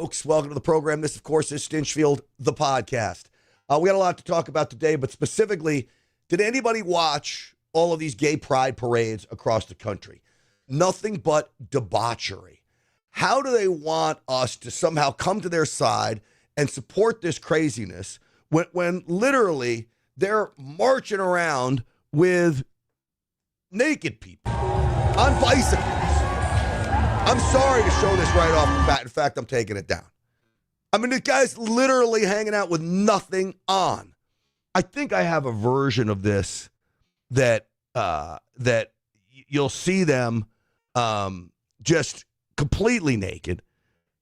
folks. Welcome to the program. This, of course, is Stinchfield, the podcast. We got a lot to talk about today, but specifically, did anybody watch all of these gay pride parades across the country? Nothing but debauchery. How do they want us to somehow come to their side and support this craziness when literally they're marching around with naked people on bicycles? I'm sorry to show this right off the bat. In fact, I'm taking it down. I mean, the guy's literally hanging out with nothing on. I think I have a version of this that you'll see them just completely naked.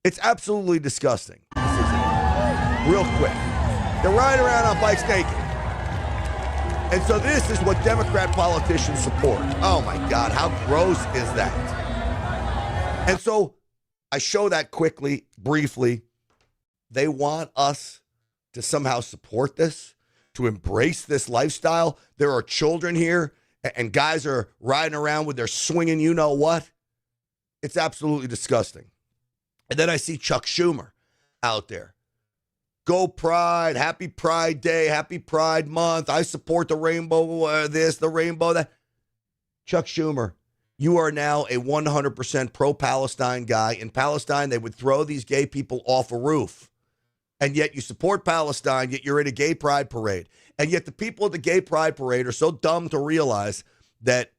It's absolutely disgusting. This is it. Real quick. They're riding around on bikes naked. And so this is what Democrat politicians support. Oh, my God. How gross is that? And so I show that quickly, briefly. They want us to somehow support this, to embrace this lifestyle. There are children here, and guys are riding around with their swinging you-know-what. It's absolutely disgusting. And then I see Chuck Schumer out there. Go Pride, happy Pride Day, happy Pride Month. I support the rainbow this, the rainbow that. Chuck Schumer, you are now a 100% pro-Palestine guy. In Palestine, they would throw these gay people off a roof. And yet you support Palestine, yet you're in a gay pride parade. And yet the people at the gay pride parade are so dumb to realize that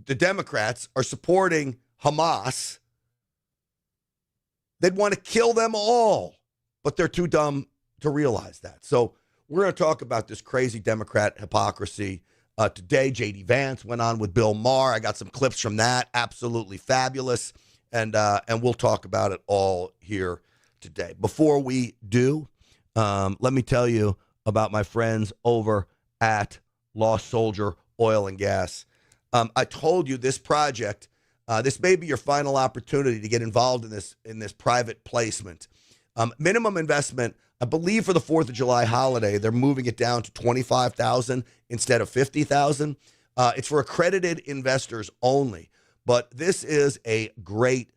the Democrats are supporting Hamas. They'd want to kill them all, but they're too dumb to realize that. So we're going to talk about this crazy Democrat hypocrisy. Today, JD Vance went on with Bill Maher. I got some clips from that. Absolutely fabulous. And we'll talk about it all here today. Before we do, let me tell you about my friends over at Lost Soldier Oil and Gas. I told you this project, this may be your final opportunity to get involved in this private placement. Minimum investment, I believe for the 4th of July holiday, they're moving it down to $25,000 instead of $50,000. It's for accredited investors only. But this is a great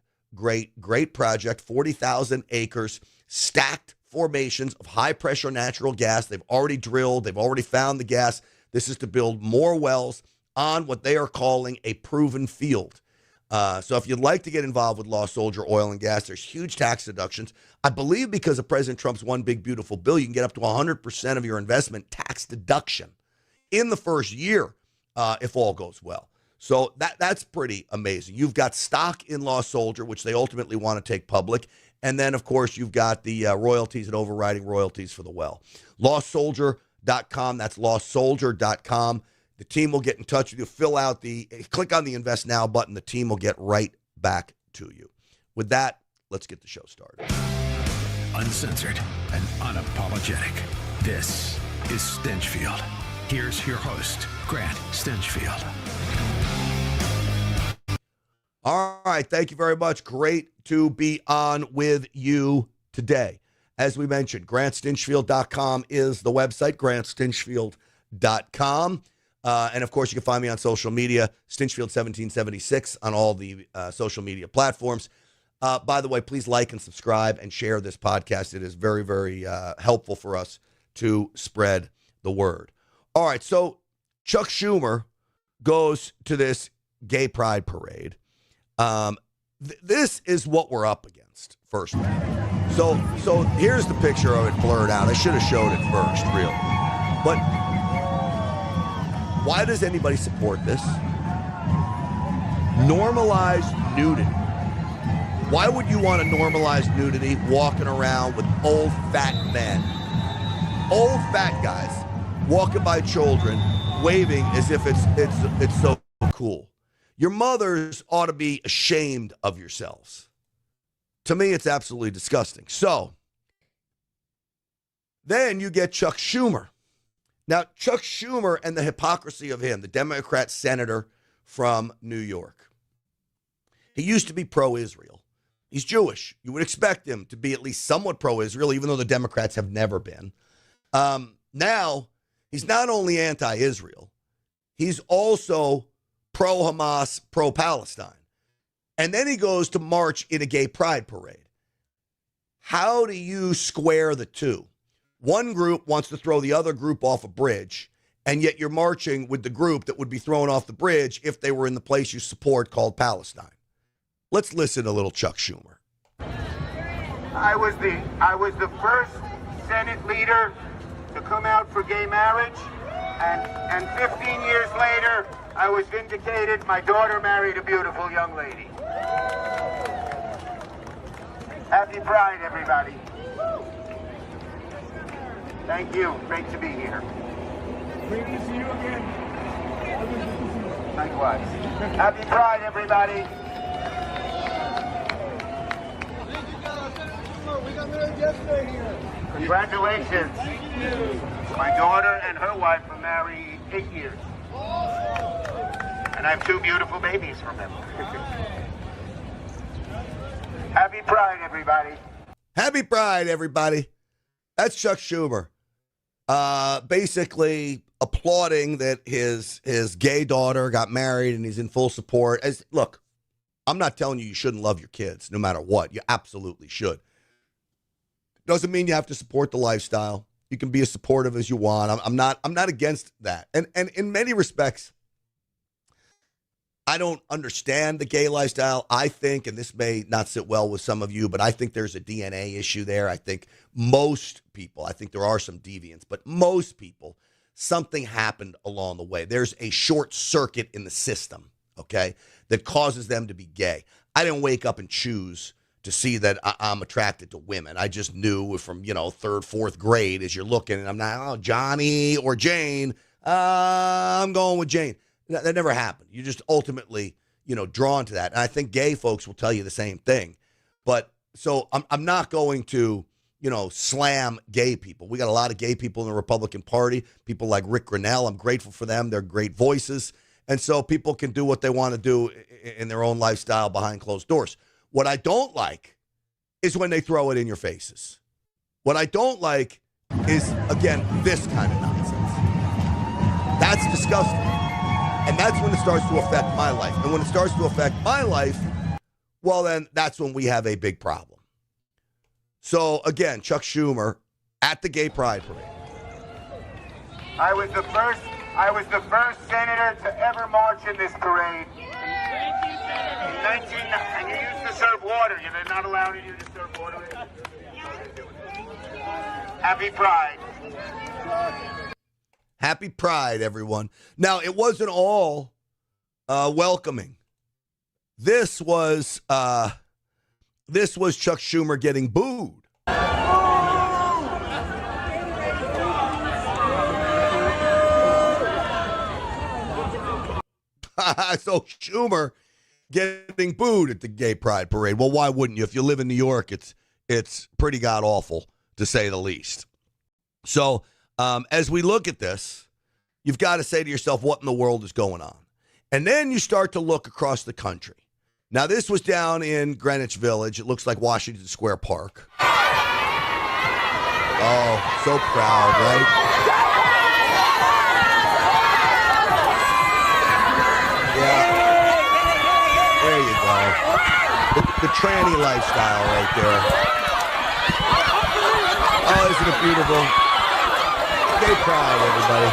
project. 40,000 acres, stacked formations of high-pressure natural gas. They've already drilled. They've already found the gas. This is to build more wells on what they are calling a proven field. So if you'd like to get involved with Lost Soldier Oil and Gas, there's huge tax deductions. I believe because of President Trump's one big beautiful bill, you can get up to 100% of your investment tax deduction in the first year if all goes well. So that's pretty amazing. You've got stock in Lost Soldier, which they ultimately want to take public. And then, of course, you've got the royalties and overriding royalties for the well. LostSoldier.com. That's LostSoldier.com. The team will get in touch with you. Click on the Invest Now button. The team will get right back to you. With that, let's get the show started. Uncensored and unapologetic. This is Stinchfield. Here's your host, Grant Stinchfield. All right. Thank you very much. Great to be on with you today. As we mentioned, GrantStinchfield.com is the website, GrantStinchfield.com. And, of course, you can find me on social media, Stinchfield1776 on all the social media platforms. By the way, please like and subscribe and share this podcast. It is very, very helpful for us to spread the word. All right, so Chuck Schumer goes to this gay pride parade. This is what we're up against, first of all. So here's the picture of it blurred out. I should have showed it first, really. But why does anybody support this? Normalize nudity. Why would you want to normalize nudity walking around with old fat men? Old fat guys walking by children, waving as if it's so cool. Your mothers ought to be ashamed of yourselves. To me, it's absolutely disgusting. So, then you get Chuck Schumer. Now, Chuck Schumer and the hypocrisy of him, the Democrat senator from New York. He used to be pro-Israel. He's Jewish. You would expect him to be at least somewhat pro-Israel, even though the Democrats have never been. Now, he's not only anti-Israel, he's also pro-Hamas, pro-Palestine. And then he goes to march in a gay pride parade. How do you square the two? One group wants to throw the other group off a bridge, and yet you're marching with the group that would be thrown off the bridge if they were in the place you support called Palestine. Let's listen to little Chuck Schumer. I was the first Senate leader to come out for gay marriage, and 15 years later, I was vindicated. My daughter married a beautiful young lady. Happy Pride, everybody. Thank you. Great to be here. Great to see you again. Likewise. Happy Pride, everybody. We got married yesterday here. Congratulations. My daughter and her wife were married 8 years. And I have 2 beautiful babies from them. Happy Pride, everybody. Happy Pride, everybody. That's Chuck Schumer. Basically applauding that his gay daughter got married and he's in full support. Look, I'm not telling you shouldn't love your kids no matter what. You absolutely should. Doesn't mean you have to support the lifestyle. You can be as supportive as you want. I'm not against that. And in many respects, I don't understand the gay lifestyle. I think, and this may not sit well with some of you, but I think there's a DNA issue there. I think most people, I think there are some deviants, but most people, something happened along the way. There's a short circuit in the system, okay, that causes them to be gay. I didn't wake up and choose to see that I'm attracted to women. I just knew from, 3rd, 4th grade as you're looking, and I'm not, Johnny or Jane, I'm going with Jane. That never happened. You're just ultimately, drawn to that. And I think gay folks will tell you the same thing. But so I'm not going to, slam gay people. We got a lot of gay people in the Republican Party, people like Rick Grinnell. I'm grateful for them. They're great voices. And so people can do what they want to do in their own lifestyle behind closed doors. What I don't like is when they throw it in your faces. What I don't like is, again, this kind of nonsense. That's disgusting. And that's when it starts to affect my life. And when it starts to affect my life, well, then that's when we have a big problem. So, again, Chuck Schumer at the Gay Pride Parade. I was the first senator to ever march in this parade. And you used to serve water. They're not allowing you to serve water. Happy Pride. Happy Pride, everyone. Now, it wasn't all welcoming. This was Chuck Schumer getting booed. So Schumer getting booed at the Gay Pride Parade. Well, why wouldn't you? If you live in New York, it's pretty god awful, to say the least. So as we look at this, you've got to say to yourself, what in the world is going on? And then you start to look across the country. Now, this was down in Greenwich Village. It looks like Washington Square Park. Oh, so proud, right? Yeah. There you go. The tranny lifestyle right there. Oh, isn't it beautiful? Gay Pride, everybody.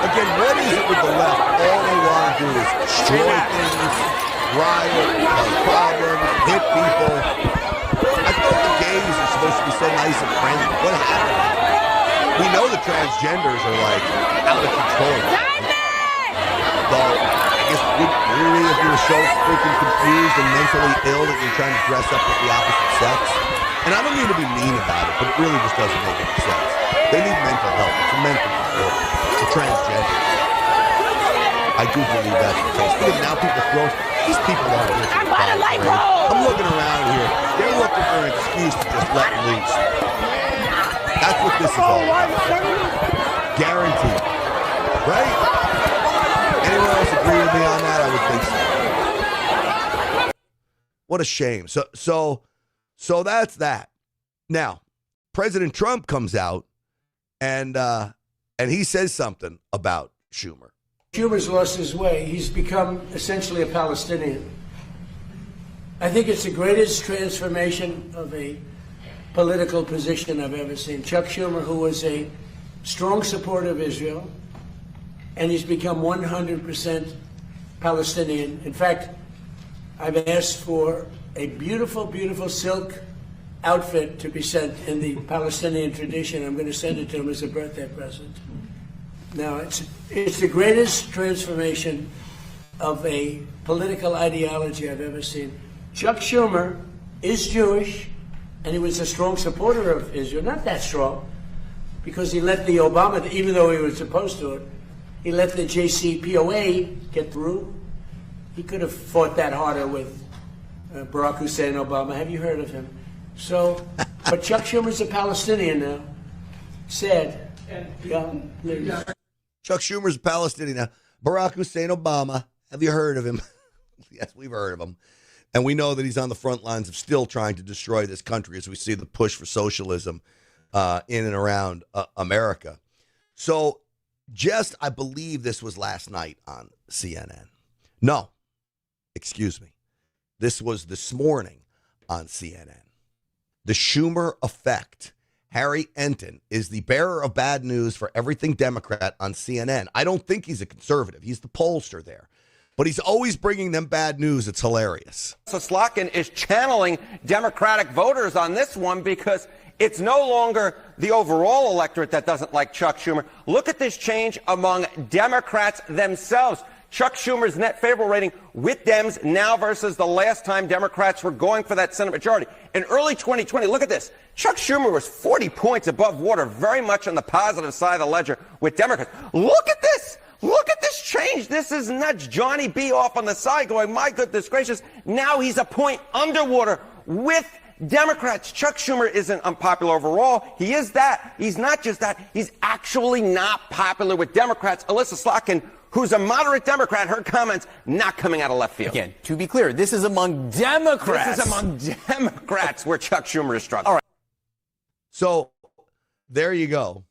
Again, what is it with the left? All they want to do is destroy things, riot, cause problems, hit people. I thought the gays are supposed to be so nice and friendly. What happened? We know the transgenders are like out of control. So I guess really if you're so freaking confused and mentally ill that you're trying to dress up with the opposite sex. And I don't mean to be mean about it, but it really just doesn't make any sense. They need mental health. It's a mental disorder. The transgenders. I do believe that's the case. Because now people throw, these people aren't listening. I'm looking around here. They're looking for an excuse to just let loose. That's what this is all about. Guaranteed. Right? Anyone else agree with me on that? I would think so. What a shame. So that's that. Now, President Trump comes out and he says something about Schumer. Schumer's lost his way. He's become essentially a Palestinian. I think it's the greatest transformation of a political position I've ever seen. Chuck Schumer, who was a strong supporter of Israel, and he's become 100% Palestinian. In fact, I've asked for a beautiful, beautiful silk outfit to be sent in the Palestinian tradition. I'm going to send it to him as a birthday present. Now, it's the greatest transformation of a political ideology I've ever seen. Chuck Schumer is Jewish, and he was a strong supporter of Israel. Not that strong, because he let the Obama, even though he was opposed to it, he let the JCPOA get through. He could have fought that harder with Barack Hussein Obama. Have you heard of him? So, but Chuck Schumer's a Palestinian now. Sad. Yeah. Chuck Schumer's a Palestinian now. Barack Hussein Obama. Have you heard of him? Yes, we've heard of him. And we know that he's on the front lines of still trying to destroy this country as we see the push for socialism in and around America. So, I believe this was last night on CNN. No, excuse me. This was this morning on CNN. The Schumer effect. Harry Enton is the bearer of bad news for everything Democrat on CNN. I don't think he's a conservative. He's the pollster there. But he's always bringing them bad news. It's hilarious. So Slotkin is channeling Democratic voters on this one because it's no longer the overall electorate that doesn't like Chuck Schumer. Look at this change among Democrats themselves. Chuck Schumer's net favorable rating with Dems now versus the last time Democrats were going for that Senate majority. In early 2020, look at this. Chuck Schumer was 40 points above water, very much on the positive side of the ledger with Democrats. Look at this. Look at this change. This is nuts. Johnny B off on the side going, my goodness gracious. Now he's a point underwater with Democrats. Chuck Schumer isn't unpopular overall. He is that. He's not just that. He's actually not popular with Democrats. Alyssa Slotkin, who's a moderate Democrat, her comments not coming out of left field. Again, to be clear, this is among Democrats. This is among Democrats where Chuck Schumer is struggling. All right. So there you go.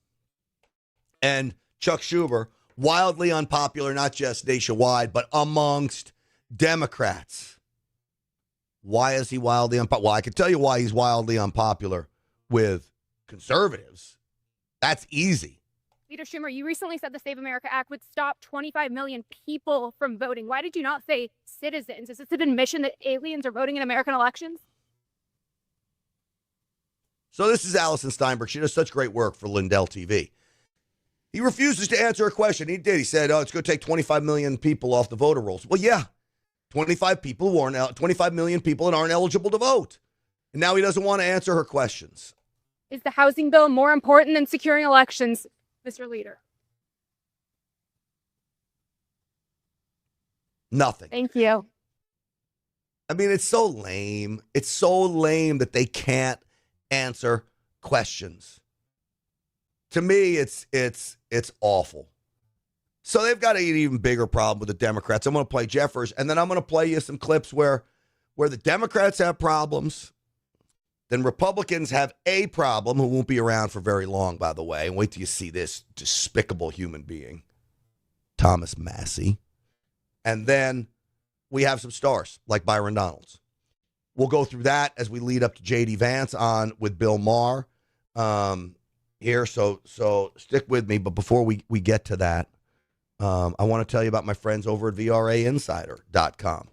And Chuck Schumer, wildly unpopular, not just nationwide, but amongst Democrats. Why is he wildly unpopular? Well, I can tell you why he's wildly unpopular with conservatives. That's easy. Leader Schumer, you recently said the Save America Act would stop 25 million people from voting. Why did you not say citizens? Is this an admission that aliens are voting in American elections? So this is Allison Steinberg. She does such great work for Lindell TV. He refuses to answer a question. He did. He said, it's going to take 25 million people off the voter rolls. Well, yeah, 25 million people that aren't eligible to vote. And now he doesn't want to answer her questions. Is the housing bill more important than securing elections, Mr. Leader? Nothing. Thank you. I mean, it's so lame. It's so lame that they can't answer questions. To me, it's awful. So they've got an even bigger problem with the Democrats. I'm going to play Jeffers, and then I'm going to play you some clips where the Democrats have problems, then Republicans have a problem who won't be around for very long, by the way. And wait till you see this despicable human being, Thomas Massie. And then we have some stars like Byron Donalds. We'll go through that as we lead up to JD Vance on with Bill Maher here. So stick with me. But before we get to that, I want to tell you about my friends over at VRAinsider.com.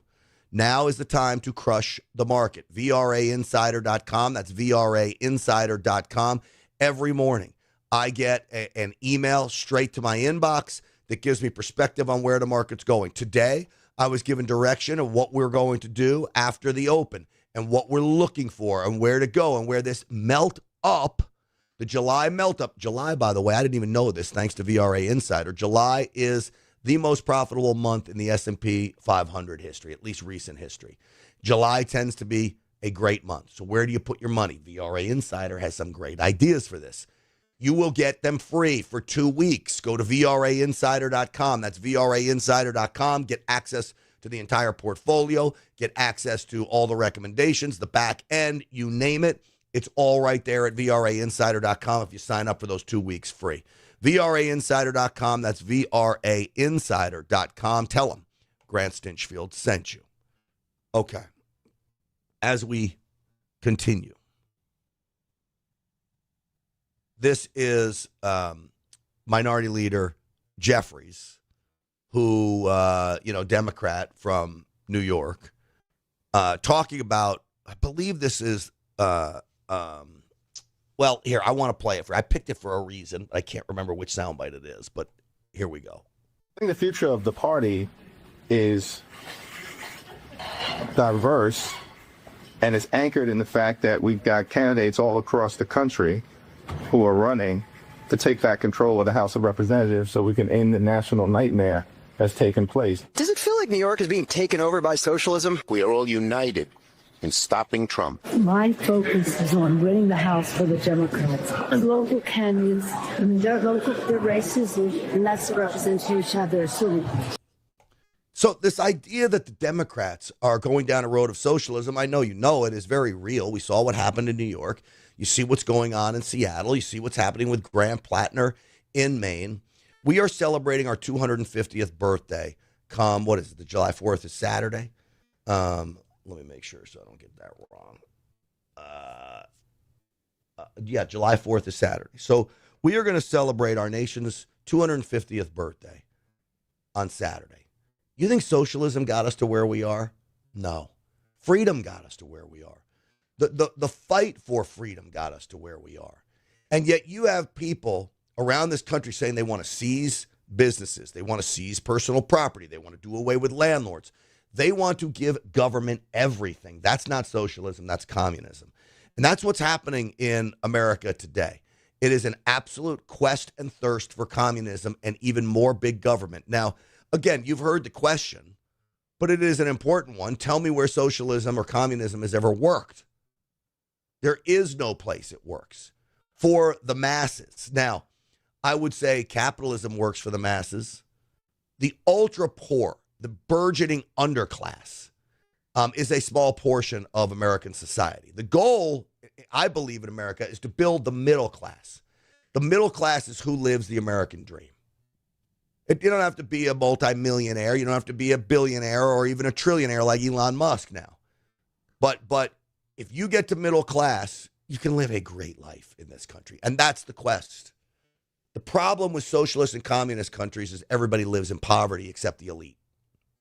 Now is the time to crush the market. VRAinsider.com. That's VRAinsider.com. Every morning, I get an email straight to my inbox that gives me perspective on where the market's going. Today, I was given direction of what we're going to do after the open and what we're looking for and where to go and where this melt up, the July melt up. July, by the way, I didn't even know this thanks to VRA Insider. July is the most profitable month in the S&P 500 history, at least recent history. July tends to be a great month. So where do you put your money? VRA Insider has some great ideas for this. You will get them free for 2 weeks. Go to VRAinsider.com. That's VRAinsider.com. Get access to the entire portfolio. Get access to all the recommendations, the back end, you name it. It's all right there at VRAinsider.com if you sign up for those 2 weeks free. VRAinsider.com. That's VRAinsider.com. Tell them Grant Stinchfield sent you. Okay. As we continue, this is Minority Leader Jeffries, who, Democrat from New York, talking about, I believe this is, here, I want to play it I picked it for a reason. I can't remember which soundbite it is, but here we go. I think the future of the party is diverse, and it's anchored in the fact that we've got candidates all across the country who are running to take back control of the House of Representatives so we can end the national nightmare that's taken place. Does it feel like New York is being taken over by socialism? We are all united in stopping Trump. My focus is on winning the House for the Democrats. Local candidates, their races, and that's the representation of their city. So this idea that the Democrats are going down a road of socialism, I know you know it, is very real. We saw what happened in New York. You see what's going on in Seattle. You see what's happening with Graham Plattner in Maine. We are celebrating our 250th birthday come, what is it, the July 4th is Saturday? Let me make sure so I don't get that wrong. July 4th is Saturday. So we are going to celebrate our nation's 250th birthday on Saturday. You think socialism got us to where we are? No. Freedom got us to where we are. The fight for freedom got us to where we are. And yet you have people around this country saying they want to seize businesses. They want to seize personal property. They want to do away with landlords. They want to give government everything. That's not socialism. That's communism. And that's what's happening in America today. It is an absolute quest and thirst for communism and even more big government. Now, again, you've heard the question, but it is an important one. Tell me where socialism or communism has ever worked. There is no place it works for the masses. Now, I would say capitalism works for the masses. The ultra poor, the burgeoning underclass, is a small portion of American society. The goal, I believe, in America is to build the middle class. The middle class is who lives the American dream. You don't have to be a multimillionaire. You don't have to be a billionaire or even a trillionaire like Elon Musk now. But if you get to middle class, you can live a great life in this country. And that's the quest. The problem with socialist and communist countries is everybody lives in poverty except the elite.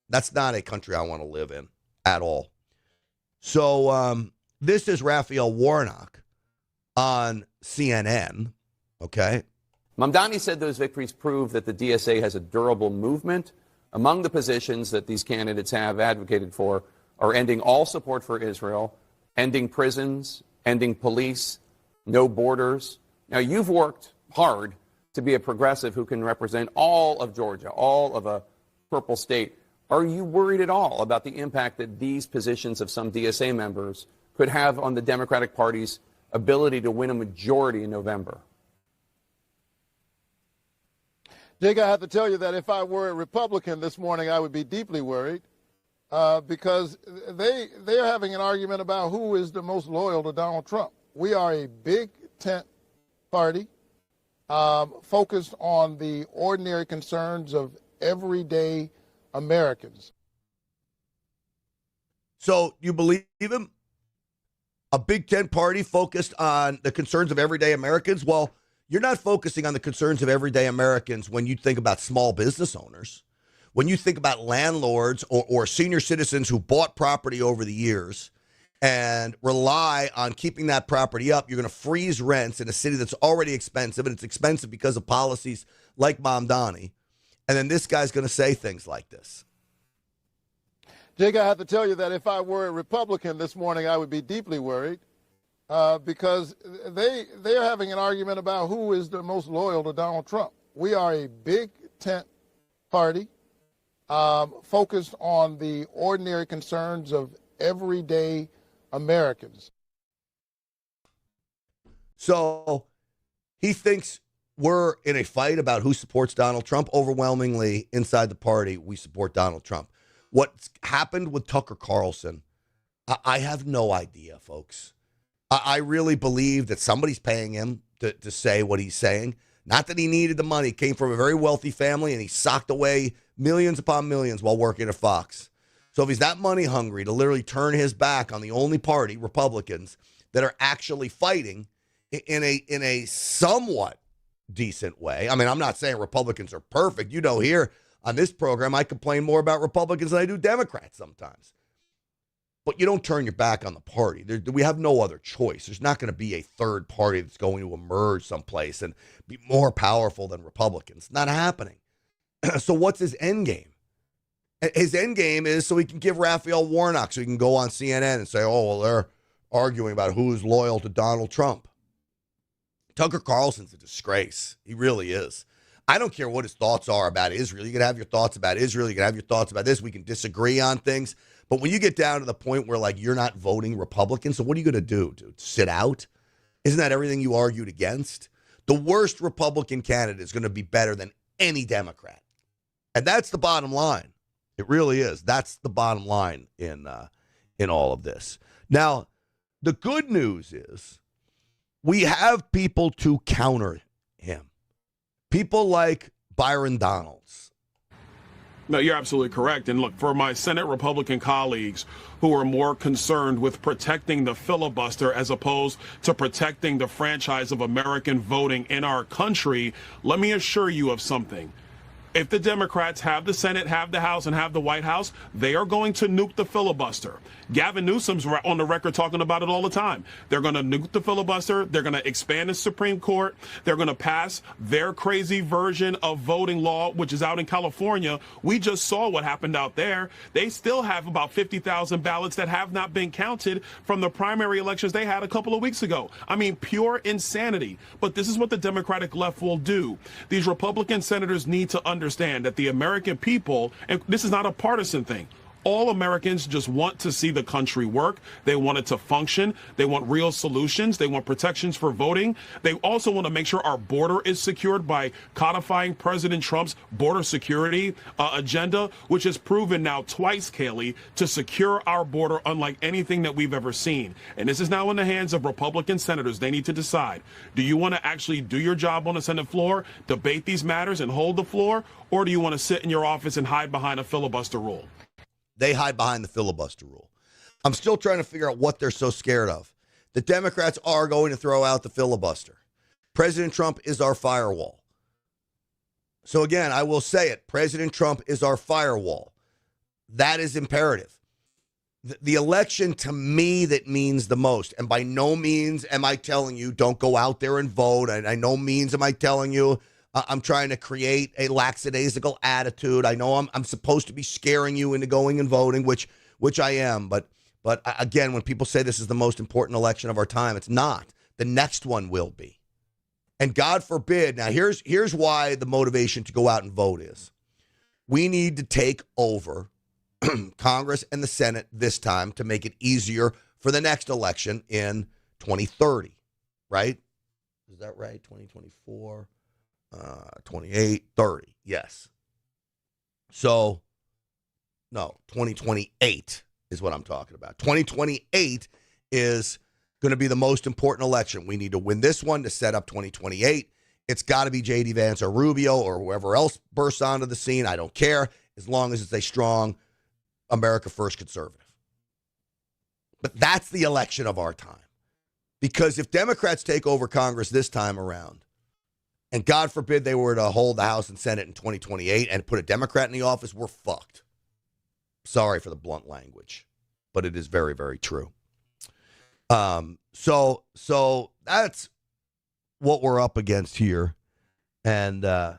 That's not a country I want to live in at all. So this is Raphael Warnock on CNN, okay? Mamdani said those victories prove that the DSA has a durable movement. Among the positions that these candidates have advocated for are ending all support for Israel, ending prisons, ending police, no borders. Now, you've worked hard to be a progressive who can represent all of Georgia, all of a purple state. Are you worried at all about the impact that these positions of some DSA members could have on the Democratic Party's ability to win a majority in November? Jake, I have to tell you that if I were a Republican this morning, I would be deeply worried because they're having an argument about who is the most loyal to Donald Trump. We are a big tent party focused on the ordinary concerns of everyday Americans. So you believe him? A Big Tent party focused on the concerns of everyday Americans? Well, you're not focusing on the concerns of everyday Americans when you think about small business owners, when you think about landlords or senior citizens who bought property over the years and rely on keeping that property up. You're going to freeze rents in a city that's already expensive, and it's expensive because of policies like Mamdani. And then this guy's going to say things like this. Jake, I have to tell you that if I were a Republican this morning, I would be deeply worried because they're having an argument about who is the most loyal to Donald Trump. We are a big tent party focused on the ordinary concerns of everyday Americans. So he thinks we're in a fight about who supports Donald Trump. Overwhelmingly, inside the party, we support Donald Trump. What's happened with Tucker Carlson, I have no idea, folks. I really believe that somebody's paying him to say what he's saying. Not that he needed the money. He came from a very wealthy family, and he socked away millions upon millions while working at Fox. So if he's that money hungry to literally turn his back on the only party, Republicans, that are actually fighting in a somewhat decent way. I mean, I'm not saying Republicans are perfect. You know, here on this program, I complain more about Republicans than I do Democrats sometimes. But you don't turn your back on the party. We have no other choice. There's not going to be a third party that's going to emerge someplace and be more powerful than Republicans. Not happening. So what's his end game? His end game is so he can give Raphael Warnock, so he can go on CNN and say, oh, well, they're arguing about who's loyal to Donald Trump. Tucker Carlson's a disgrace. He really is. I don't care what his thoughts are about Israel. You can have your thoughts about Israel. You can have your thoughts about this. We can disagree on things. But when you get down to the point where, like, you're not voting Republican, so what are you going to do, dude? Sit out? Isn't that everything you argued against? The worst Republican candidate is going to be better than any Democrat. And that's the bottom line. It really is. That's the bottom line in all of this. Now, the good news is we have people to counter him. People like Byron Donalds. No, you're absolutely correct. And look, for my Senate Republican colleagues who are more concerned with protecting the filibuster as opposed to protecting the franchise of American voting in our country, let me assure you of something. If the Democrats have the Senate, have the House, and have the White House, they are going to nuke the filibuster. Gavin Newsom's on the record talking about it all the time. They're going to nuke the filibuster. They're going to expand the Supreme Court. They're going to pass their crazy version of voting law, which is out in California. We just saw what happened out there. They still have about 50,000 ballots that have not been counted from the primary elections they had a couple of weeks ago. I mean, pure insanity. But this is what the Democratic left will do. These Republican senators need to understand that the American people, and this is not a partisan thing, all Americans just want to see the country work. They want it to function. They want real solutions. They want protections for voting. They also want to make sure our border is secured by codifying President Trump's border security agenda, which has proven now twice, Kaylee, to secure our border unlike anything that we've ever seen. And this is now in the hands of Republican senators. They need to decide, do you want to actually do your job on the Senate floor, debate these matters and hold the floor, or do you want to sit in your office and hide behind a filibuster rule? They hide behind the filibuster rule. I'm still trying to figure out what they're so scared of. The Democrats are going to throw out the filibuster. President Trump is our firewall. So again, I will say it. President Trump is our firewall. That is imperative. The election to me that means the most, and by no means am I telling you don't go out there and vote, and by no means am I telling you I'm trying to create a lackadaisical attitude. I know I'm supposed to be scaring you into going and voting, which I am. But again, when people say this is the most important election of our time, it's not. The next one will be. And God forbid. Now, here's why the motivation to go out and vote is. We need to take over Congress and the Senate this time to make it easier for the next election in 2030. Right? Is that right? 2024. 28, 30. Yes. So, no, 2028 is what I'm talking about. 2028 is going to be the most important election. We need to win this one to set up 2028. It's got to be JD Vance or Rubio or whoever else bursts onto the scene. I don't care, as long as it's a strong America First conservative. But that's the election of our time. Because if Democrats take over Congress this time around, and God forbid they were to hold the House and Senate in 2028 and put a Democrat in the office, we're fucked. Sorry for the blunt language, but it is very, very true. So that's what we're up against here. And Byron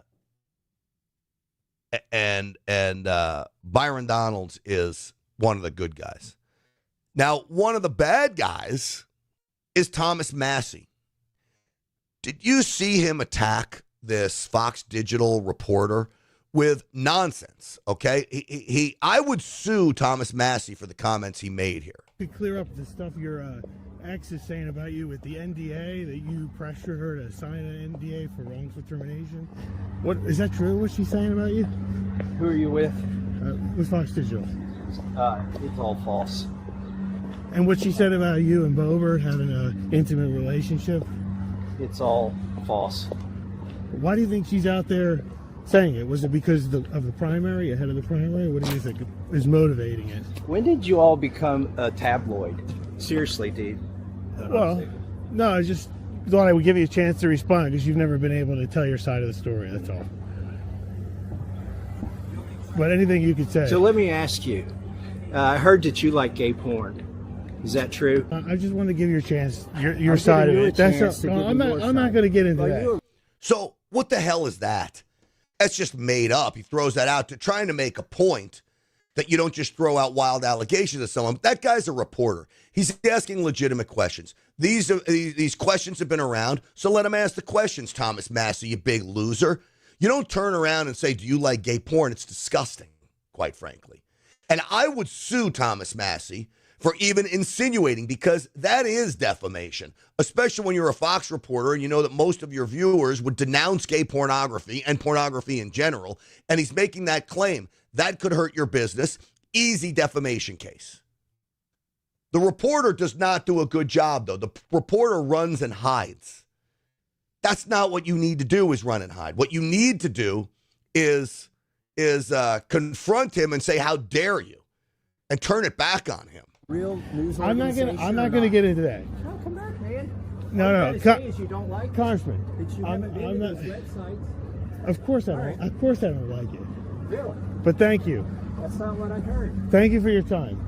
Donalds is one of the good guys. Now, one of the bad guys is Thomas Massie. Did you see him attack this Fox Digital reporter with nonsense? Okay, I would sue Thomas Massie for the comments he made here. To clear up the stuff your ex is saying about you with the NDA, that you pressured her to sign an NDA for wrongful termination. What is that true? What's she saying about you? Who are you with? With Fox Digital. It's all false. And what she said about you and Boebert having an intimate relationship. It's all false. Why do you think she's out there saying it? Was it because of the primary, ahead of the primary? What do you think is motivating it? When did you all become a tabloid? Seriously, dude. Well, no, I just thought I would give you a chance to respond because you've never been able to tell your side of the story, that's all. But anything you could say. So let me ask you. I heard that you like gay porn. Is that true? I just want to give you a chance, your side of it. That's I'm not going to get into that. So what the hell is that? That's just made up. He throws that out to trying to make a point that you don't just throw out wild allegations at someone. That guy's a reporter. He's asking legitimate questions. These questions have been around, so let him ask the questions, Thomas Massey, you big loser. You don't turn around and say, do you like gay porn? It's disgusting, quite frankly. And I would sue Thomas Massey for even insinuating, because that is defamation, especially when you're a Fox reporter and you know that most of your viewers would denounce gay pornography and pornography in general, and he's making that claim. That could hurt your business. Easy defamation case. The reporter does not do a good job, though. The reporter runs and hides. That's not what you need to do, is run and hide. What you need to do is confront him and say, how dare you, and turn it back on him. Real news I'm not going to get into that. No, come back, man. No. You don't like Congressman, I'm not. Websites. Of course I don't. Right. Of course I don't like it. Really? But thank you. That's not what I heard. Thank you for your time.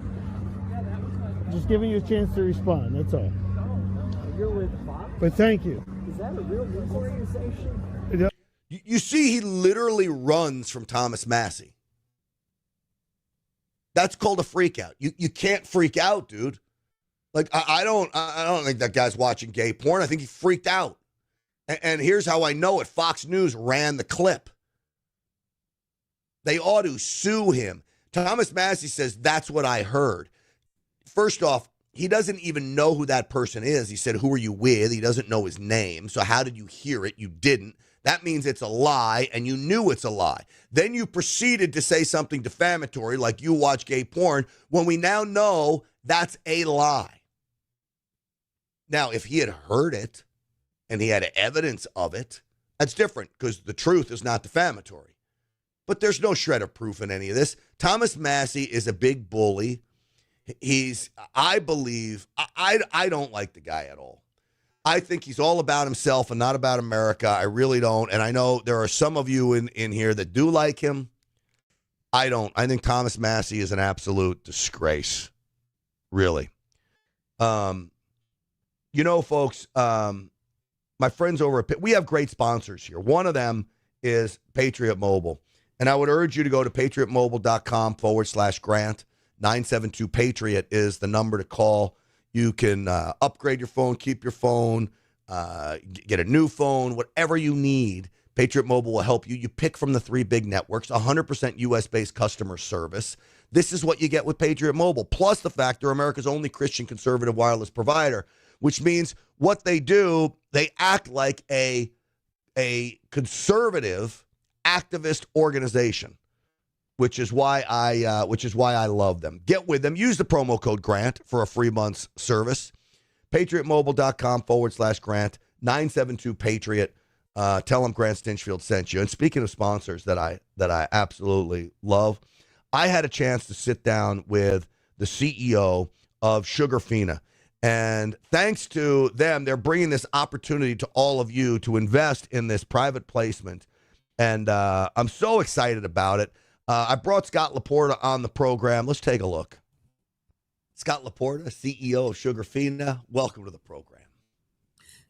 Yeah, that was my just giving you a chance to respond. That's all. No, you're with Fox. But thank you. Is that a real news organization? You see, he literally runs from Thomas Massey. That's called a freak out. You can't freak out, dude. Like, I don't think that guy's watching gay porn. I think he freaked out. And here's how I know it. Fox News ran the clip. They ought to sue him. Thomas Massey says, that's what I heard. First off, he doesn't even know who that person is. He said, who are you with? He doesn't know his name. So how did you hear it? You didn't. That means it's a lie, and you knew it's a lie. Then you proceeded to say something defamatory, like you watch gay porn, when we now know that's a lie. Now, if he had heard it, and he had evidence of it, that's different, because the truth is not defamatory. But there's no shred of proof in any of this. Thomas Massey is a big bully. I believe, I don't like the guy at all. I think he's all about himself and not about America. I really don't. And I know there are some of you in here that do like him. I don't. I think Thomas Massey is an absolute disgrace. Really. You know, folks, my friends over at we have great sponsors here. One of them is Patriot Mobile. And I would urge you to go to patriotmobile.com/Grant. 972-PATRIOT is the number to call. You can upgrade your phone, keep your phone, get a new phone, whatever you need. Patriot Mobile will help you. You pick from the 3 big networks, 100% U.S.-based customer service. This is what you get with Patriot Mobile, plus the fact they're America's only Christian conservative wireless provider, which means what they do, they act like a conservative activist organization, which is why I love them. Get with them. Use the promo code GRANT for a free month's service. PatriotMobile.com/Grant. 972-PATRIOT. Tell them Grant Stinchfield sent you. And speaking of sponsors that I absolutely love, I had a chance to sit down with the CEO of Sugarfina. And thanks to them, they're bringing this opportunity to all of you to invest in this private placement. And I'm so excited about it. I brought Scott Laporta on the program. Let's take a look. Scott Laporta, CEO of Sugarfina, welcome to the program.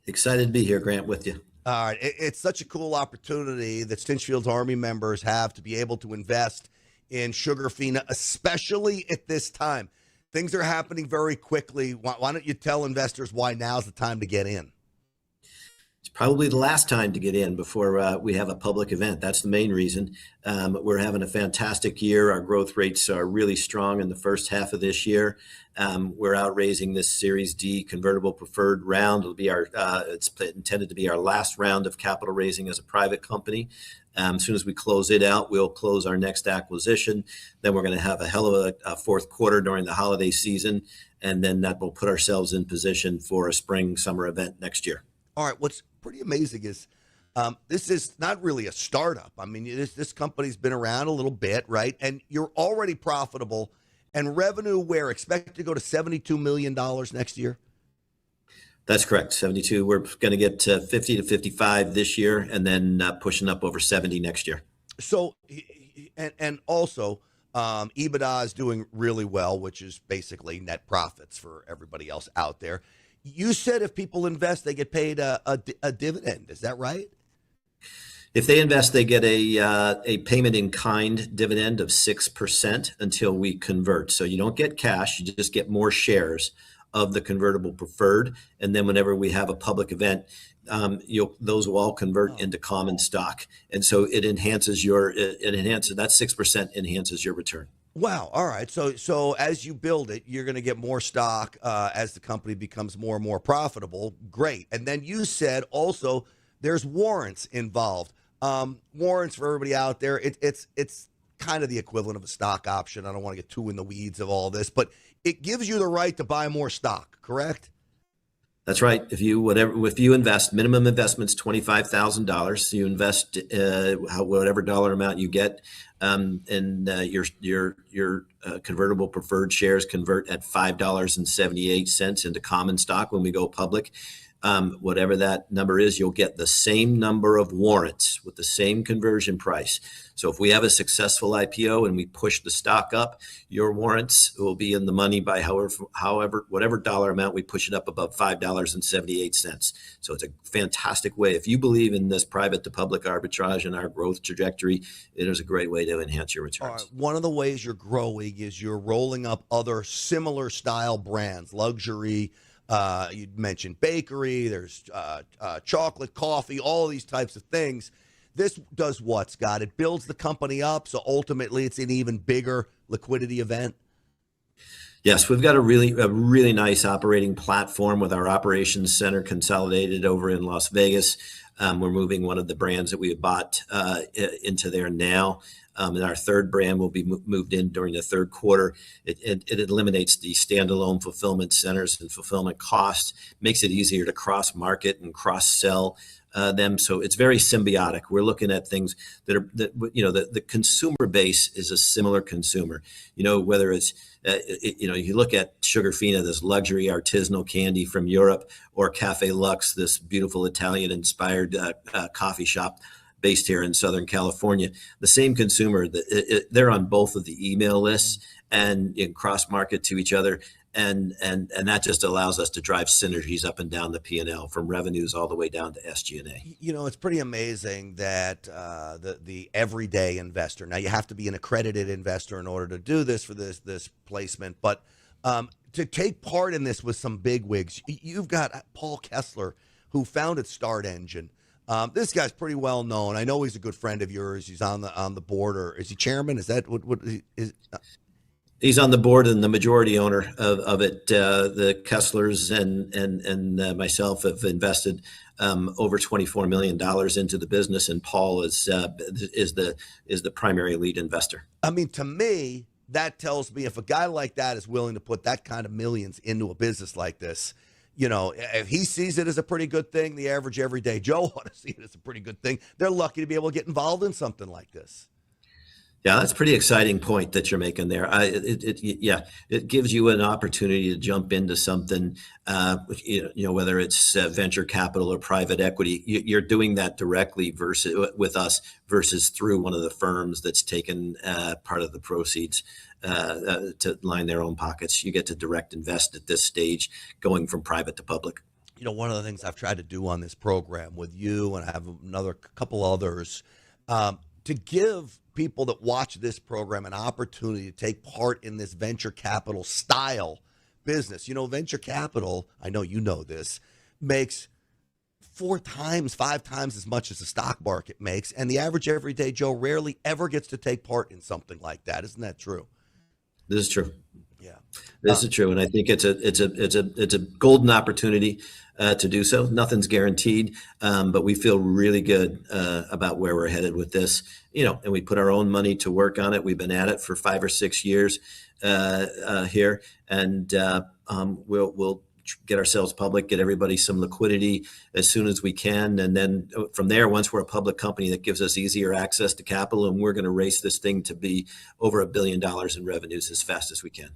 Excited to be here, Grant, with you. All right. It's such a cool opportunity that Stinchfield's Army members have to be able to invest in Sugarfina, especially at this time. Things are happening very quickly. Why don't you tell investors why now's the time to get in? It's probably the last time to get in before we have a public event. That's the main reason. We're having a fantastic year. Our growth rates are really strong in the first half of this year. We're out raising this Series D convertible preferred round. It'll be it's intended to be our last round of capital raising as a private company. As soon as we close it out, we'll close our next acquisition. Then we're going to have a hell of a fourth quarter during the holiday season. And then that will put ourselves in position for a spring, summer event next year. All right. What's pretty amazing is This is not really a startup. I mean, this company's been around a little bit, right? And you're already profitable, and revenue we're expected to go to $72 million next year. That's correct. 72. We're going to get 50 to 55 this year, and then pushing up over 70 next year. So, and also, EBITDA is doing really well, which is basically net profits for everybody else out there. You said if people invest, they get paid a dividend. Is that right? If they invest, they get a payment in kind dividend of 6% until we convert. So you don't get cash, you just get more shares of the convertible preferred. And then whenever we have a public event, those will all convert into common stock. And so it enhances that 6% enhances your return. Wow. All right. So as you build it, you're going to get more stock as the company becomes more and more profitable. Great. And then you said also there's warrants involved. Warrants for everybody out there. It's kind of the equivalent of a stock option. I don't want to get too in the weeds of all this, but it gives you the right to buy more stock, correct? That's right. If you invest, minimum investment's $25,000. You invest whatever dollar amount you get, and your convertible preferred shares convert at $5.78 into common stock when we go public. Whatever that number is, you'll get the same number of warrants with the same conversion price. So if we have a successful IPO and we push the stock up, your warrants will be in the money by whatever dollar amount we push it up above $5.78. So it's a fantastic way. If you believe in this private to public arbitrage and our growth trajectory, it is a great way to enhance your returns. One of the ways you're growing is you're rolling up other similar style brands, luxury. You mentioned bakery, there's chocolate, coffee, all these types of things. This does what, Scott? It builds the company up, so ultimately it's an even bigger liquidity event. Yes, we've got a really nice operating platform with our operations center consolidated over in Las Vegas. We're moving one of the brands that we have bought into there now. And our third brand will be moved in during the third quarter. It eliminates the standalone fulfillment centers and fulfillment costs, makes it easier to cross-market and cross-sell them. So it's very symbiotic. We're looking at things the consumer base is a similar consumer. Whether it's, you look at Sugarfina, this luxury artisanal candy from Europe, or Cafe Lux, this beautiful Italian-inspired coffee shop based here in Southern California. The same consumer, they're on both of the email lists and cross-market to each other. And that just allows us to drive synergies up and down the P&L from revenues all the way down to SG&A. It's pretty amazing that the everyday investor, now you have to be an accredited investor in order to do this for this placement, but to take part in this with some bigwigs, you've got Paul Kessler, who founded Start Engine. This guy's pretty well known. I know he's a good friend of yours. He's on the board, or is he chairman? Is that what is? He's on the board and the majority owner of it. The Kesslers and myself have invested over $24 million into the business, and Paul is the primary lead investor. I mean, to me, that tells me if a guy like that is willing to put that kind of millions into a business like this, if he sees it as a pretty good thing, the average everyday Joe ought to see it as a pretty good thing. They're lucky to be able to get involved in something like this. Yeah, that's a pretty exciting point that you're making there. It gives you an opportunity to jump into something, whether it's venture capital or private equity. You're doing that directly with us versus through one of the firms that's taken part of the proceeds to line their own pockets. You get to direct invest at this stage, going from private to public. One of the things I've tried to do on this program with you, and I have another couple others, to give people that watch this program an opportunity to take part in this venture capital style business. Venture capital, I know you know this, makes 4 times, 5 times as much as the stock market makes, and the average everyday Joe rarely ever gets to take part in something like that. Isn't that true? This is true. Yeah, this is true, and I think it's a golden opportunity to do so. Nothing's guaranteed, but we feel really good about where we're headed with this. And we put our own money to work on it. We've been at it for 5 or 6 years here, and we'll get ourselves public, get everybody some liquidity as soon as we can. And then from there, once we're a public company, that gives us easier access to capital. And we're going to race this thing to be over $1 billion in revenues as fast as we can.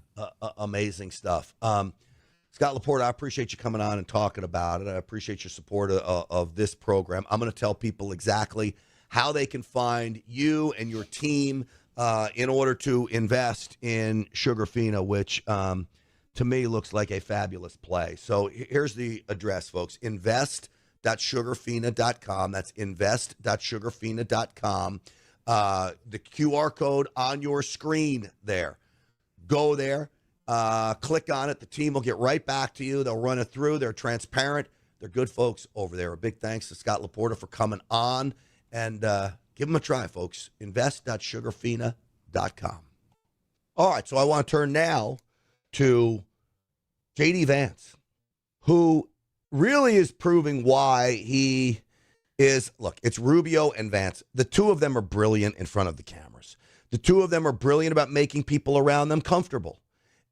Amazing stuff. Scott Laporta, I appreciate you coming on and talking about it. I appreciate your support of this program. I'm going to tell people exactly how they can find you and your team in order to invest in Sugarfina, which to me looks like a fabulous play. So here's the address, folks. Invest.sugarfina.com. That's invest.sugarfina.com. The QR code on your screen there. Go there. Click on it. The team will get right back to you. They'll run it through. They're transparent. They're good folks over there. A big thanks to Scott Laporta for coming on. And give them a try, folks. Invest.sugarfina.com. All right, so I want to turn now to JD Vance, who really is proving why he is. Look, it's Rubio and Vance. The two of them are brilliant in front of the cameras. The two of them are brilliant about making people around them comfortable.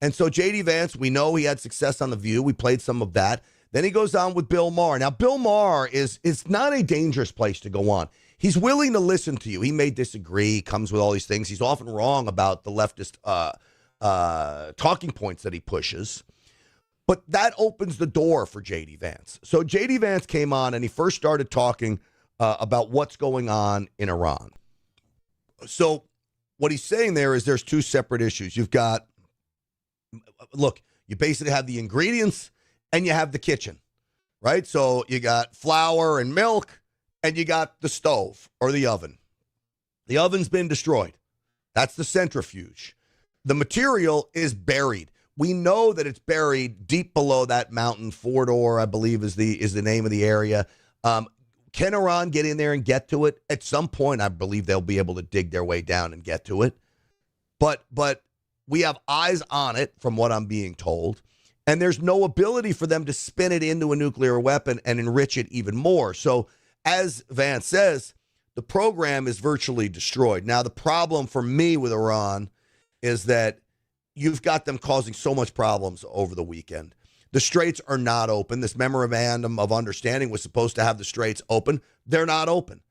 And so JD Vance, we know he had success on The View. We played some of that. Then he goes on with Bill Maher. Now, Bill Maher is not a dangerous place to go on. He's willing to listen to you. He may disagree, comes with all these things. He's often wrong about the leftist talking points that he pushes. But that opens the door for JD Vance. So JD Vance came on and he first started talking about what's going on in Iran. So what he's saying there is there's two separate issues. You've got, look, you basically have the ingredients and you have the kitchen, right? So you got flour and milk and you got the stove or the oven. The oven's been destroyed. That's the centrifuge. The material is buried. We know that it's buried deep below that mountain. Fordor, I believe, is the name of the area. Can Iran get in there and get to it? At some point, I believe they'll be able to dig their way down and get to it. But we have eyes on it, from what I'm being told, and there's no ability for them to spin it into a nuclear weapon and enrich it even more. So, as Vance says, the program is virtually destroyed. Now, the problem for me with Iran is that you've got them causing so much problems over the weekend. The straits are not open. This memorandum of understanding was supposed to have the straits open. They're not open.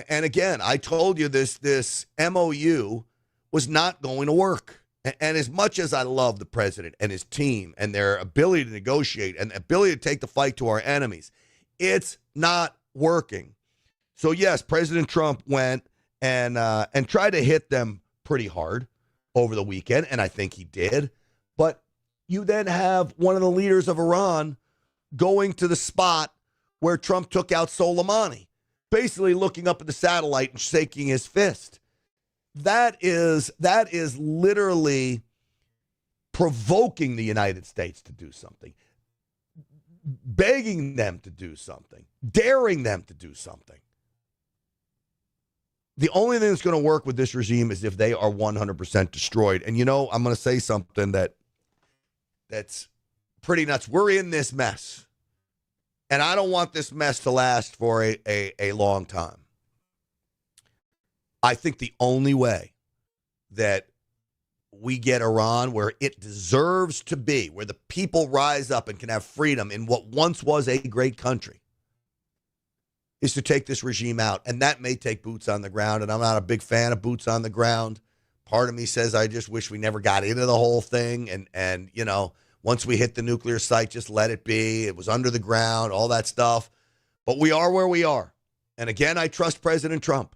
And again, I told you this MOU was not going to work. And as much as I love the president and his team and their ability to negotiate and ability to take the fight to our enemies, it's not working. So yes, President Trump went and tried to hit them pretty hard over the weekend, and I think he did. But you then have one of the leaders of Iran going to the spot where Trump took out Soleimani, basically looking up at the satellite and shaking his fist. That is literally provoking the United States to do something, begging them to do something, daring them to do something. The only thing that's going to work with this regime is if they are 100% destroyed. And, you know, I'm going to say something that's pretty nuts. We're in this mess. And I don't want this mess to last for a long time. I think the only way that we get Iran where it deserves to be, where the people rise up and can have freedom in what once was a great country, is to take this regime out. And that may take boots on the ground. And I'm not a big fan of boots on the ground. Part of me says I just wish we never got into the whole thing. And you know, once we hit the nuclear site, just let it be. It was under the ground, all that stuff. But we are where we are. And again, I trust President Trump.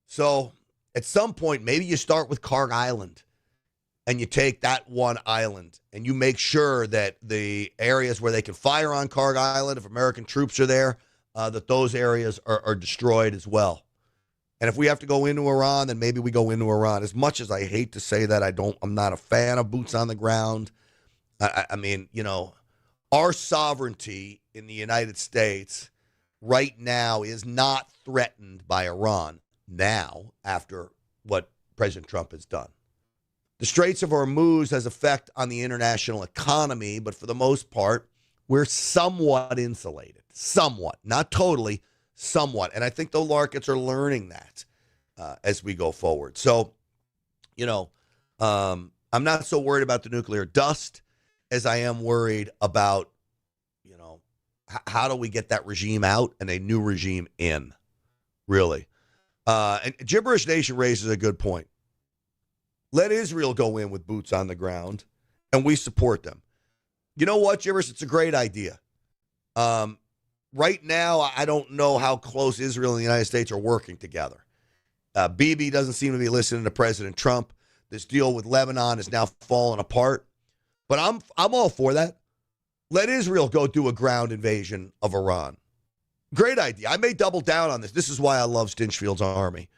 So at some point, maybe you start with Karg Island and you take that one island and you make sure that the areas where they can fire on Karg Island, if American troops are there, that those areas are destroyed as well. And if we have to go into Iran, then maybe we go into Iran. As much as I hate to say that, I'm not a fan of boots on the ground. I mean, you know, our sovereignty in the United States right now is not threatened by Iran now after what President Trump has done. The Straits of Hormuz has effect on the international economy, but for the most part, we're somewhat insulated. Somewhat, not totally, somewhat. And I think the markets are learning that as we go forward. So, you know, I'm not so worried about the nuclear dust. as I am worried about, how do we get that regime out and a new regime in, really. And Gibberish Nation raises a good point. Let Israel go in with boots on the ground, and we support them. You know what, Gibberish? It's a great idea. Right now, I don't know how close Israel and the United States are working together. Bibi doesn't seem to be listening to President Trump. This deal with Lebanon is now falling apart. But I'm all for that. Let Israel go do a ground invasion of Iran. Great idea. I may double down on this. This is why I love Stinchfield's army.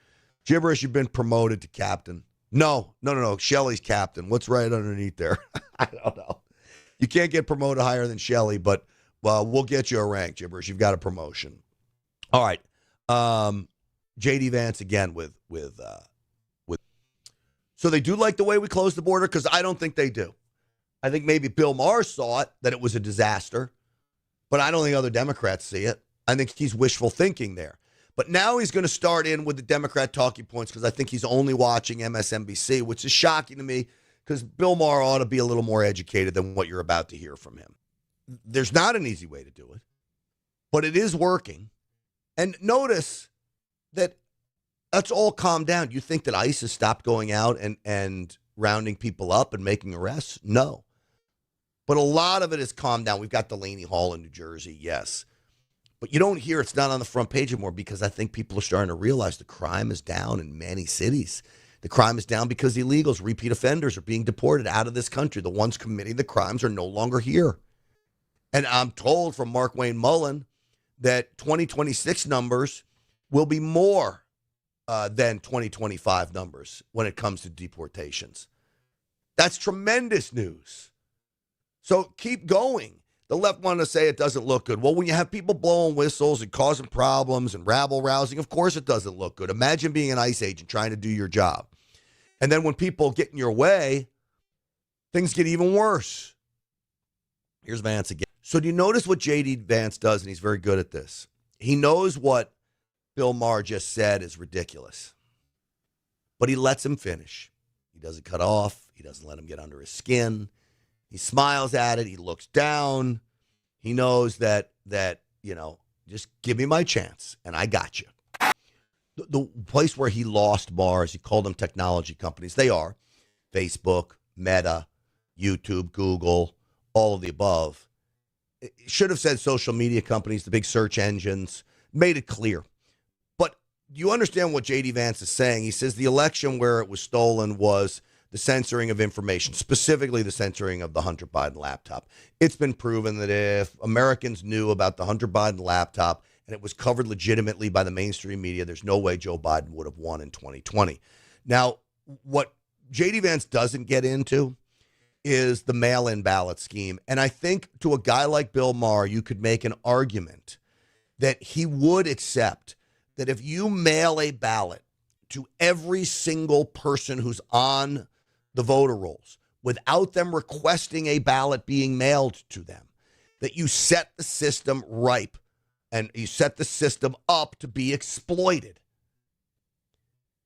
Gibberish, you've been promoted to captain. No. Shelley's captain. What's right underneath there? I don't know. You can't get promoted higher than Shelley, but we'll get you a rank, Gibberish. You've got a promotion. All right. JD Vance again with. So they do like the way we close the border? Because I don't think they do. I think maybe Bill Maher saw it, that it was a disaster, but I don't think other Democrats see it. I think he's wishful thinking there. But now he's going to start in with the Democrat talking points because I think he's only watching MSNBC, which is shocking to me because Bill Maher ought to be a little more educated than what you're about to hear from him. There's not an easy way to do it, but it is working. And notice that that's all calmed down. You think that ICE has stopped going out and rounding people up and making arrests? No. But a lot of it has calmed down. We've got Delaney Hall in New Jersey, yes. But you don't hear it's not on the front page anymore because I think people are starting to realize the crime is down in many cities. The crime is down because illegals, repeat offenders are being deported out of this country. The ones committing the crimes are no longer here. And I'm told from Mark Wayne Mullen that 2026 numbers will be more than 2025 numbers when it comes to deportations. That's tremendous news. So keep going. The left want to say it doesn't look good. Well, when you have people blowing whistles and causing problems and rabble-rousing, of course it doesn't look good. Imagine being an ICE agent trying to do your job. And then when people get in your way, things get even worse. Here's Vance again. So do you notice what JD Vance does? And he's very good at this. He knows what Bill Maher just said is ridiculous. But he lets him finish. He doesn't cut off. He doesn't let him get under his skin. He smiles at it. He looks down. He knows that just give me my chance, and I got you. The place where he lost bars, he called them technology companies. They are Facebook, Meta, YouTube, Google, all of the above. It should have said social media companies, the big search engines, made it clear. But do you understand what JD Vance is saying? He says the election where it was stolen was the censoring of information, specifically the censoring of the Hunter Biden laptop. It's been proven that if Americans knew about the Hunter Biden laptop and it was covered legitimately by the mainstream media, there's no way Joe Biden would have won in 2020. Now, what JD Vance doesn't get into is the mail-in ballot scheme. And I think to a guy like Bill Maher, you could make an argument that he would accept that if you mail a ballot to every single person who's on the voter rolls without them requesting a ballot being mailed to them, that you set the system ripe and you set the system up to be exploited.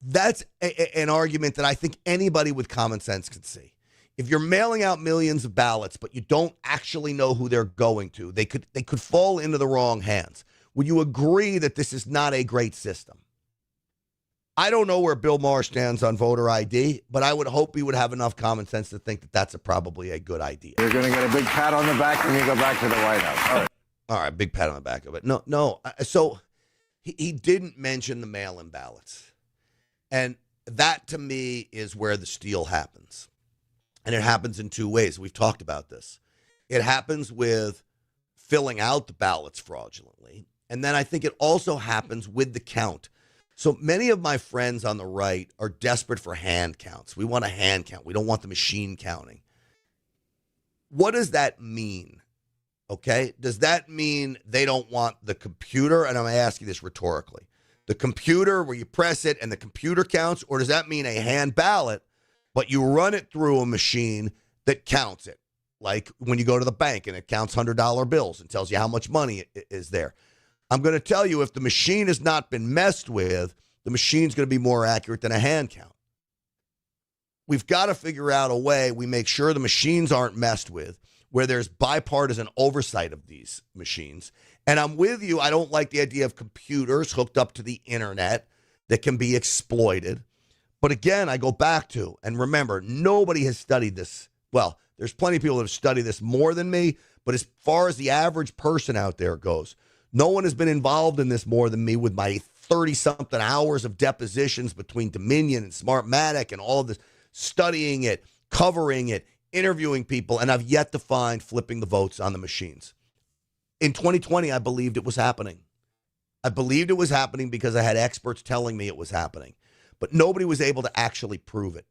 That's an argument that I think anybody with common sense could see. If you're mailing out millions of ballots, but you don't actually know who they're going to, they could fall into the wrong hands. Would you agree that this is not a great system? I don't know where Bill Maher stands on voter ID, but I would hope he would have enough common sense to think that that's probably a good idea. You're going to get a big pat on the back when you go back to the White House. All right, big pat on the back of it. No. So he didn't mention the mail-in ballots. And that, to me, is where the steal happens. And it happens in two ways. We've talked about this. It happens with filling out the ballots fraudulently. And then I think it also happens with the count. So many of my friends on the right are desperate for hand counts. We want a hand count. We don't want the machine counting. What does that mean? Okay? Does that mean they don't want the computer? And I'm asking this rhetorically. The computer where you press it and the computer counts? Or does that mean a hand ballot, but you run it through a machine that counts it? Like when you go to the bank and it counts $100 bills and tells you how much money is there. I'm going to tell you, if the machine has not been messed with, the machine's going to be more accurate than a hand count. We've got to figure out a way we make sure the machines aren't messed with. where there's bipartisan oversight of these machines. And I'm with you. I don't like the idea of computers hooked up to the internet that can be exploited. But again, I go back to, and remember, nobody has studied this. Well, there's plenty of people that have studied this more than me, but as far as the average person out there goes, no one has been involved in this more than me with my 30-something hours of depositions between Dominion and Smartmatic and all of this, studying it, covering it, interviewing people, and I've yet to find flipping the votes on the machines. In 2020, I believed it was happening. I believed it was happening because I had experts telling me it was happening, but nobody was able to actually prove it.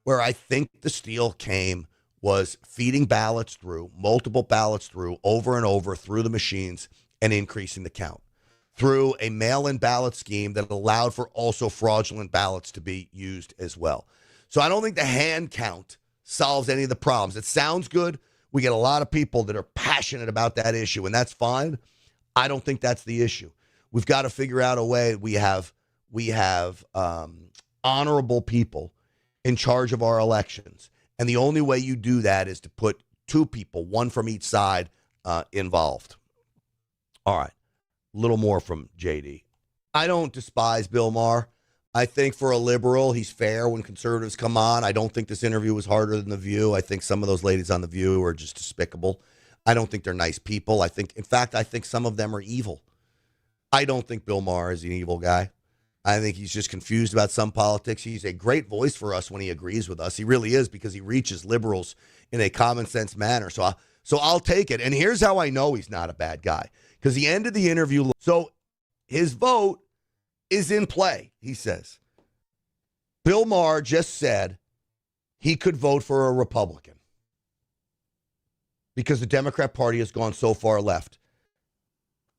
Where I think the steal came was feeding ballots through, multiple ballots through, over and over through the machines and increasing the count through a mail-in ballot scheme that allowed for also fraudulent ballots to be used as well. So I don't think the hand count solves any of the problems. It sounds good. We get a lot of people that are passionate about that issue, and that's fine. I don't think that's the issue. We've got to figure out a way. We have honorable people in charge of our elections, and the only way you do that is to put two people, one from each side, involved. All right, a little more from JD. I don't despise Bill Maher. I think for a liberal, he's fair when conservatives come on. I don't think this interview was harder than The View. I think some of those ladies on The View are just despicable. I don't think they're nice people. I think some of them are evil. I don't think Bill Maher is an evil guy. I think he's just confused about some politics. He's a great voice for us when he agrees with us. He really is, because he reaches liberals in a common sense manner. So I'll take it. And here's how I know he's not a bad guy, because he ended the interview. So his vote is in play, he says. Bill Maher just said he could vote for a Republican because the Democrat Party has gone so far left.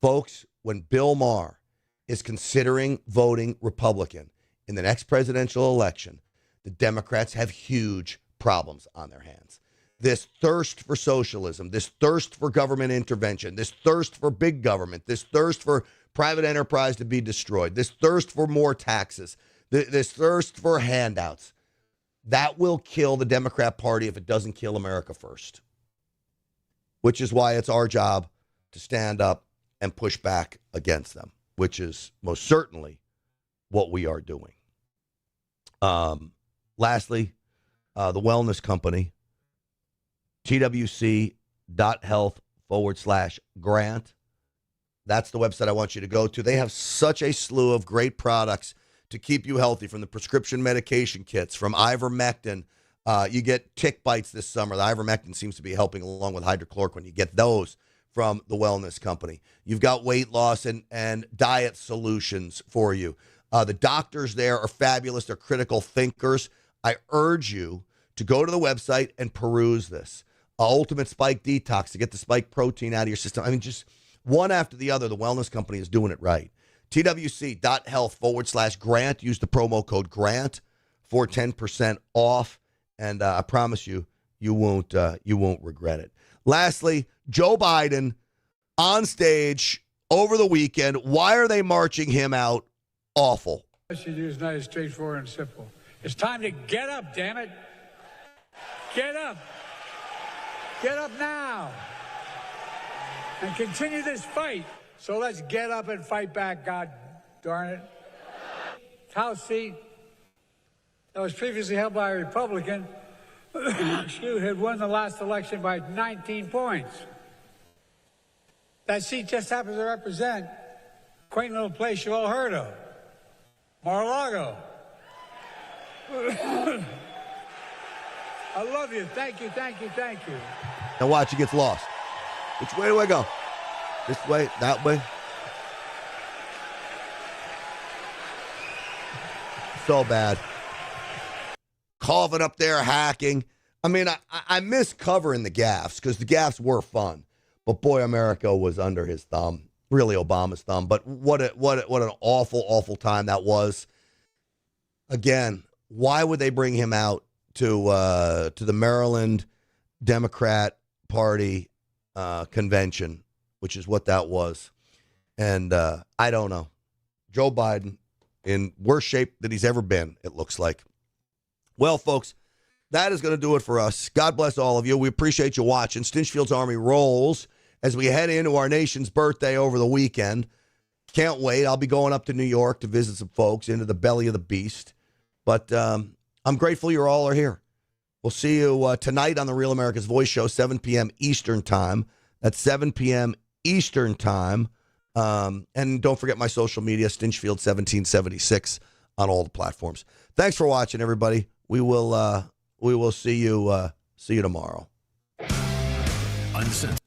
Folks, when Bill Maher is considering voting Republican in the next presidential election, the Democrats have huge problems on their hands. This thirst for socialism, this thirst for government intervention, this thirst for big government, this thirst for private enterprise to be destroyed, this thirst for more taxes, this thirst for handouts, that will kill the Democrat Party if it doesn't kill America first, which is why it's our job to stand up and push back against them, which is most certainly what we are doing. Lastly, the wellness company, twc.health/grant. That's the website I want you to go to. They have such a slew of great products to keep you healthy, from the prescription medication kits, from ivermectin. You get tick bites this summer. The ivermectin seems to be helping along with hydrochloroquine. You get those from the wellness company. You've got weight loss and diet solutions for you. The doctors there are fabulous. They're critical thinkers. I urge you to go to the website and peruse this. Ultimate Spike Detox to get the spike protein out of your system. I mean, just one after the other, the wellness company is doing it right. twc.health/grant. Use the promo code GRANT for 10% off. And I promise you, you won't regret it. Lastly, Joe Biden on stage over the weekend. Why are they marching him out? Awful. The message is nice, straightforward, and simple. It's time to get up, damn it. Get up. Get up now. And continue this fight. So let's get up and fight back, God darn it. House seat that was previously held by a Republican, she had won the last election by 19 points. That seat just happens to represent a quaint little place you all heard of, Mar-a-Lago. I love you. Thank you, thank you, thank you. Now watch, he gets lost. Which way do I go? This way, that way? So bad. Coughing up there, hacking. I mean, I miss covering the gaffes because the gaffes were fun. But boy, America was under his thumb. Really Obama's thumb. But what an awful, awful time that was. Again, why would they bring him out to the Maryland Democrat Party convention, which is what that was? And I don't know. Joe Biden in worse shape than he's ever been, it looks like. Well, folks, that is going to do it for us. God bless all of you. We appreciate you watching. Stinchfield's Army rolls as we head into our nation's birthday over the weekend. Can't wait. I'll be going up to New York to visit some folks into the belly of the beast. But I'm grateful you all are here. We'll see you tonight on the Real America's Voice Show, 7 p.m. Eastern Time. That's 7 p.m. Eastern Time. And don't forget my social media, Stinchfield1776 on all the platforms. Thanks for watching, everybody. We will see you tomorrow. Uncensored.